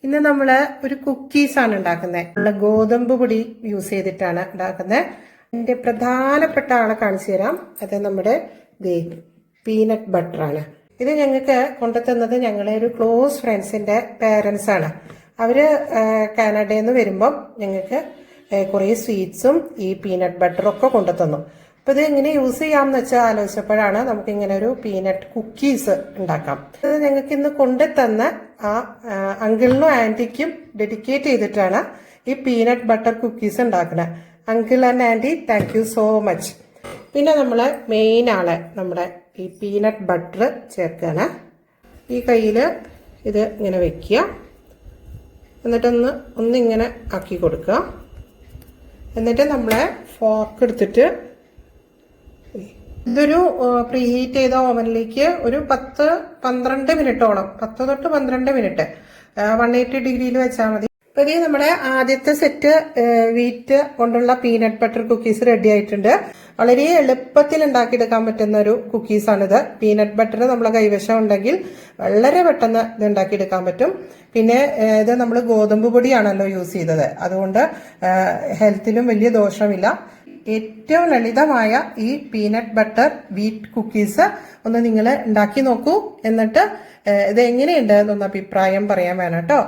ഇന്ന് നമ്മള് ഒരു കുക്കീസ് ആണ് ഉണ്ടാക്കുന്നത്. നമ്മള് ഗോതമ്പ് പൊടി യൂസ് ചെയ്തിട്ടാണ് ഉണ്ടാക്കുന്നത്. ഇതിന്റെ പ്രധാനപ്പെട്ട ആളെ കാണിച്ചു തരാം. അത് നമ്മുടെ പീനട്ട് ബട്ടർ ആണ്. ഇത് ഞങ്ങൾക്ക് കൊണ്ടുതന്നത് ഞങ്ങളെ ഒരു ക്ലോസ് ഫ്രണ്ട്സിന്റെ പേരൻസ് ആണ്. അവര് കാനഡയിൽ നിന്ന് വരുമ്പം ഞങ്ങൾക്ക് കുറെ സ്വീറ്റ്സും ഈ പീനട്ട് ബട്ടറും ഒക്കെ കൊണ്ടുതന്നു. അപ്പൊ ഇത് എങ്ങനെ യൂസ് ചെയ്യാമെന്ന് വെച്ചാൽ ആലോചിച്ചപ്പോഴാണ് നമുക്ക് ഇങ്ങനെ ഒരു പീനട്ട് കുക്കീസ് ഉണ്ടാക്കാം. ഇത് ഞങ്ങൾക്ക് ഇന്ന് കൊണ്ടുതന്ന ആ അങ്കിളിനും ആന്റിക്കും ഡെഡിക്കേറ്റ് ചെയ്തിട്ടാണ് ഈ പീനട്ട് ബട്ടർ കുക്കീസ് ഉണ്ടാക്കുന്നത്. Uncle and aunty, thank you so much. പിന്നെ നമ്മളെ മെയിൻ ആള് നമ്മുടെ ഈ പീനട്ട് ബട്ടർ ചേർക്കുകയാണ്. ഈ കയ്യിൽ ഇത് ഇങ്ങനെ വെക്കുക, എന്നിട്ടൊന്നിങ്ങനെ ആക്കി കൊടുക്കുക. എന്നിട്ട് നമ്മളെ ഫോർക്ക് എടുത്തിട്ട് ഇതൊരു പ്രീ ഹീറ്റ് ചെയ്ത ഓവനിലേക്ക് ഒരു 10-12 മിനിറ്റോളം, 10 തൊട്ട് 12 മിനിറ്റ് 180 ഡിഗ്രിയിൽ വെച്ചാൽ മതി. അപ്പൊ ഇത് നമ്മുടെ ആദ്യത്തെ സെറ്റ് വീറ്റ് കൊണ്ടുള്ള പീനട്ട് ബട്ടർ കുക്കീസ് റെഡി ആയിട്ടുണ്ട്. വളരെ എളുപ്പത്തിൽ ഉണ്ടാക്കിയെടുക്കാൻ പറ്റുന്ന ഒരു കുക്കീസാണിത്. പീനട്ട് ബട്ടർ നമ്മളെ കൈവശം ഉണ്ടെങ്കിൽ വളരെ പെട്ടെന്ന് ഇത് ഉണ്ടാക്കിയെടുക്കാൻ പറ്റും. പിന്നെ ഇത് നമ്മൾ ഗോതമ്പ് പൊടിയാണല്ലോ യൂസ് ചെയ്തത്, അതുകൊണ്ട് ഹെൽത്തിലും വലിയ ദോഷമില്ല. ഏറ്റവും ലളിതമായ ഈ പീനട്ട് ബട്ടർ വീറ്റ് കുക്കീസ് ഒന്ന് നിങ്ങൾ ഉണ്ടാക്കി നോക്കൂ. എന്നിട്ട് ഇത് എങ്ങനെയുണ്ട് എന്നൊന്ന് അഭിപ്രായം പറയാൻ വേണം കേട്ടോ.